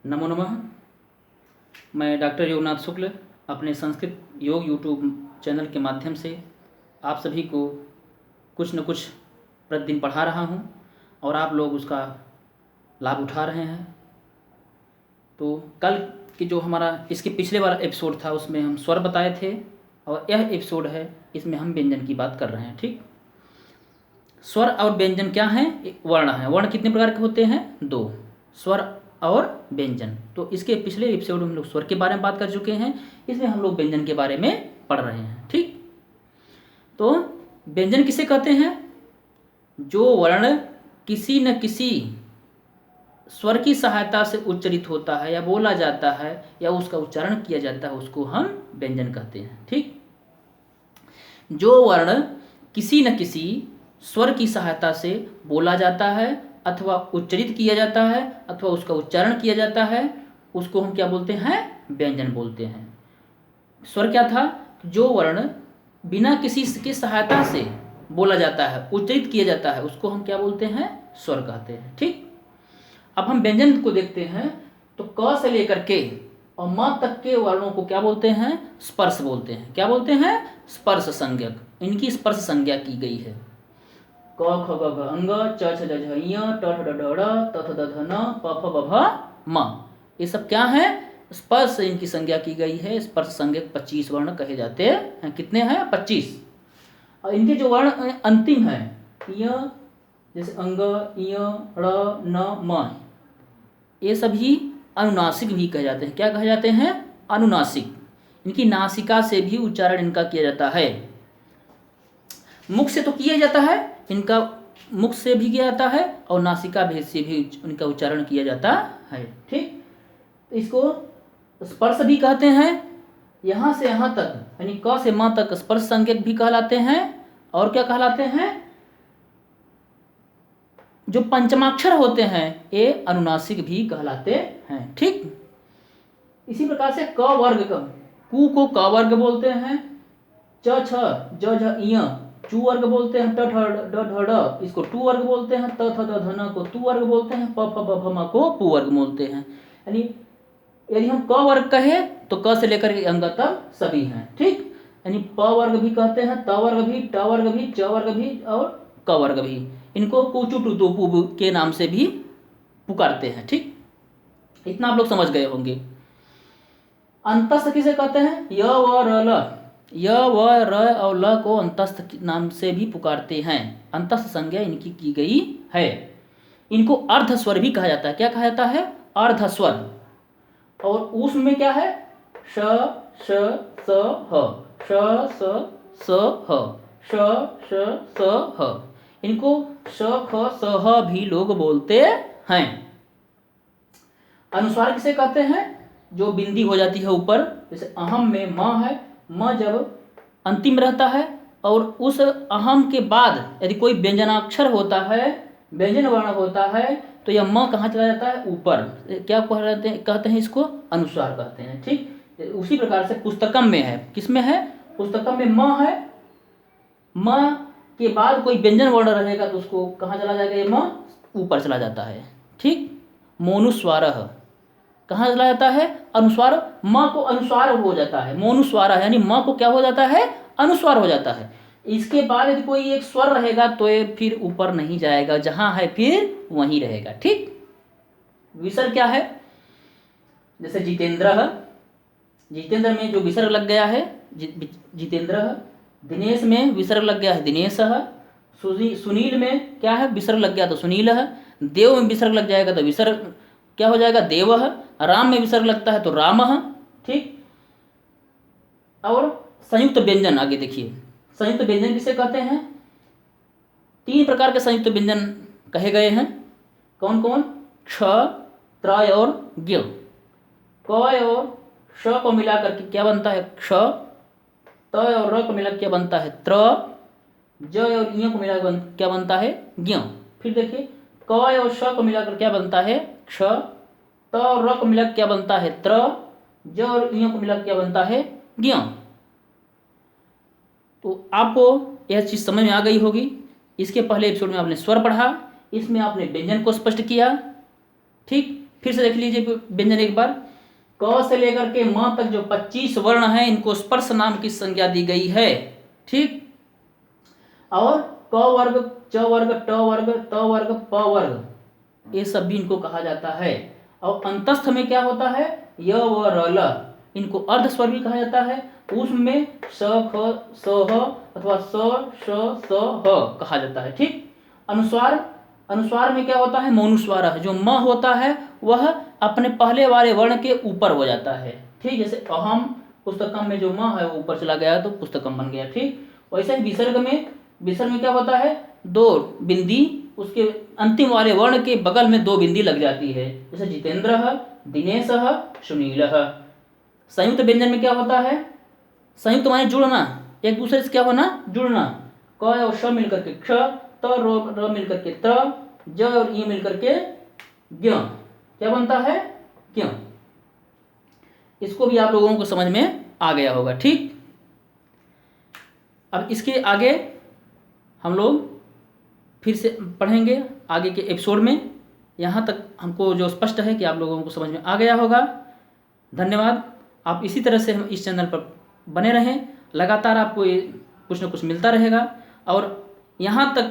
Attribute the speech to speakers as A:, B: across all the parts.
A: नमो नमः। मैं डॉक्टर योगनाथ शुक्ल अपने संस्कृत योग यूट्यूब चैनल के माध्यम से आप सभी को कुछ न कुछ प्रतिदिन पढ़ा रहा हूँ और आप लोग उसका लाभ उठा रहे हैं। तो कल की जो हमारा इसके पिछले वाला एपिसोड था उसमें हम स्वर बताए थे और यह एपिसोड है इसमें हम व्यंजन की बात कर रहे हैं। ठीक, स्वर और व्यंजन क्या हैं? वर्ण हैं। वर्ण कितने प्रकार के होते हैं? दो, स्वर और व्यंजन। तो इसके पिछले एपिसोड में हम लोग स्वर के बारे में बात कर चुके हैं, इसमें हम लोग व्यंजन के बारे में पढ़ रहे हैं। ठीक, तो व्यंजन किसे कहते हैं? जो वर्ण किसी न किसी स्वर की सहायता से उच्चारित होता है या बोला जाता है या उसका उच्चारण किया जाता है उसको हम व्यंजन कहते हैं। ठीक, जो वर्ण किसी न किसी स्वर की सहायता से बोला जाता है अथवा उच्चारित किया जाता है अथवा उसका उच्चारण किया जाता है उसको हम क्या बोलते हैं? व्यंजन बोलते हैं। स्वर क्या था? जो वर्ण बिना किसी की सहायता से बोला जाता है, उच्चारित किया जाता है, उसको हम क्या बोलते हैं? स्वर कहते हैं। ठीक, अब हम व्यंजन को देखते हैं। तो क से लेकर के और म तक के वर्णों को क्या बोलते हैं? स्पर्श बोलते हैं। क्या बोलते हैं? स्पर्श संज्ञक। इनकी स्पर्श संज्ञा की गई है। क ख ग घ अंग, च छ ज झ ञ, ट ठ ड ढ ड़, त थ द ध न, प फ ब भ म। ये सब क्या है? स्पर्श से इनकी संज्ञा की गई है। स्पर्श संज्ञक 25 वर्ण कहे जाते हैं। कितने हैं? 25। और इनके जो वर्ण अंतिम है य, जैसे अंग, य, ड़, न, म, ये सभी अनुनासिक भी कहे जाते हैं। क्या कहे जाते हैं? अनुनासिक। इनकी नासिका से भी उच्चारण इनका किया जाता है। मुख से तो किया जाता है, इनका मुख से भी किया जाता है और नासिका भेद से भी इनका उच्चारण किया जाता है। ठीक, तो इसको स्पर्श भी कहते हैं। यहाँ से यहाँ तक यानी क से म तक स्पर्श संज्ञक भी कहलाते हैं। और क्या कहलाते हैं? जो पंचमाक्षर होते हैं ये अनुनासिक भी कहलाते हैं। ठीक, इसी प्रकार से क वर्ग का कु को क वर्ग बोलते हैं, च छ ज झ ञ चू वर्ग बोलते हैं, ट ठ ड ढ ड इसको टू वर्ग बोलते हैं, त थ द ध न को तू वर्ग बोलते हैं, प फ ब भ म को पू वर्ग बोलते हैं। यानी यदि हम क वर्ग कहें तो क से लेकर के अंग तक सभी हैं। ठीक, यानी प वर्ग भी कहते हैं, त वर्ग भी, ट वर्ग भी, च वर्ग भी और क वर्ग भी। इनको पूचू टू पू के नाम से भी पुकारते हैं। ठीक, इतना आप लोग समझ गए होंगे। अंतस्थ किसे कहते हैं? य व र ल। य व र और ल को अंतस्थ नाम से भी पुकारते हैं। अंतस्थ संज्ञा इनकी की गई है। इनको अर्ध स्वर भी कहा जाता है। क्या कहा जाता है? अर्ध स्वर। और उसमें क्या है? श श स ह, श स स ह, श श स ह। इनको श ख स ह भी लोग बोलते हैं। अनुस्वार किसे कहते हैं? जो बिंदी हो जाती है ऊपर, जैसे अहम में म है, म जब अंतिम रहता है और उस अहम के बाद यदि कोई व्यंजनाक्षर होता है, व्यंजन वर्ण होता है, तो यह म कहाँ चला जाता है? ऊपर। क्या कहते हैं इसको? अनुस्वार कहते हैं। ठीक, उसी प्रकार से पुस्तकम में है। किसमें है? पुस्तकम में म है, म के बाद कोई व्यंजन वर्ण रहेगा तो उसको कहाँ चला जाएगा? ये म ऊपर चला जाता है। ठीक, मोनुस्वार कहाँ चला जाता है? अनुस्वार। म को अनुस्वार हो जाता है, मोनुस्वार यानी म को क्या हो जाता है? अनुस्वार हो जाता है। इसके बाद यदि कोई एक स्वर रहेगा तो ये फिर ऊपर नहीं जाएगा, जहां है फिर वहीं रहेगा। ठीक, विसर्ग क्या है? जैसे जितेंद्र है, जितेंद्र में जो विसर्ग लग गया है जितेंद्र है। दिनेश में विसर्ग लग गया है दिनेश है। सुनील में क्या है? विसर्ग लग गया तो सुनील है। देव में विसर्ग लग जाएगा तो विसर्ग क्या हो जाएगा? देव है। राम में विसर्ग लगता है तो राम है। ठीक, और संयुक्त व्यंजन आगे देखिए। संयुक्त व्यंजन किसे कहते हैं? 3 प्रकार के संयुक्त व्यंजन कहे गए हैं। कौन कौन? क्ष, त्रय और ज्ञ। क और श को मिलाकर के क्या बनता है? क्ष। त और र को मिलाकर क्या बनता है? त्र। ज और ञ को मिलाकर क्या बनता है? ज्ञ। फिर देखिए, क और श को मिलाकर क्या बनता है? क्ष। त और र को मिलाकर क्या बनता है? त्र। ज और ञ को मिलाकर क्या बनता है? ज्ञ। तो आपको यह चीज समझ में आ गई होगी। इसके पहले एपिसोड में आपने स्वर पढ़ा, इसमें आपने व्यंजन को स्पष्ट किया। ठीक, फिर से देख लीजिए व्यंजन एक बार। क से लेकर के म तक जो 25 वर्ण हैं इनको स्पर्श नाम की संज्ञा दी गई है। ठीक। और क वर्ग, च वर्ग, ट वर्ग, त वर्ग, प वर्ग, ये सब भी इनको कहा जाता है। और अंतस्थ में क्या होता है, य व र ल, इनको अर्ध स्वर भी कहा जाता है। उसमें स ख स ह अथवा स श स ह कहा जाता है। ठीक। अनुस्वार, अनुस्वार में क्या होता है, मौनुस्वार, जो म होता है वह अपने पहले वाले वर्ण के ऊपर हो जाता है। ठीक। जैसे अहम, पुस्तकम में जो म है वो ऊपर चला गया तो पुस्तकम बन गया। ठीक। वैसे ही विसर्ग में, विसर्ग में क्या होता है, दो बिंदी उसके अंतिम वाले वर्ण के बगल में दो बिंदी लग जाती है। जैसे जितेंद्र, दिनेश, सुनील। संयुक्त व्यंजन में क्या होता है, संयुक्त माने जुड़ना, एक दूसरे से क्या होना, जुड़ना। क और श मिलकर के क्ष, त र मिलकर के त, ज और ई मिलकर के ज्ञ, क्या बनता है, क्यों। इसको भी आप लोगों को समझ में आ गया होगा। ठीक। अब इसके आगे हम लोग फिर से पढ़ेंगे आगे के एपिसोड में। यहाँ तक हमको जो स्पष्ट है कि आप लोगों को समझ में आ गया होगा। धन्यवाद। आप इसी तरह से हम इस चैनल पर बने रहें, लगातार आपको ये कुछ न कुछ मिलता रहेगा। और यहाँ तक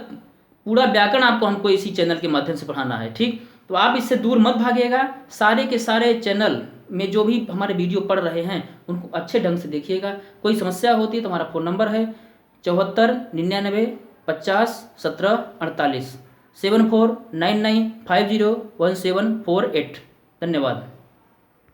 A: पूरा व्याकरण आपको हमको इसी चैनल के माध्यम से पढ़ाना है। ठीक। तो आप इससे दूर मत भागिएगा। सारे के सारे चैनल में जो भी हमारे वीडियो पढ़ रहे हैं उनको अच्छे ढंग से देखिएगा। कोई समस्या होती है तो हमारा फ़ोन नंबर है 74 99 50 17 48, 7499501748। धन्यवाद।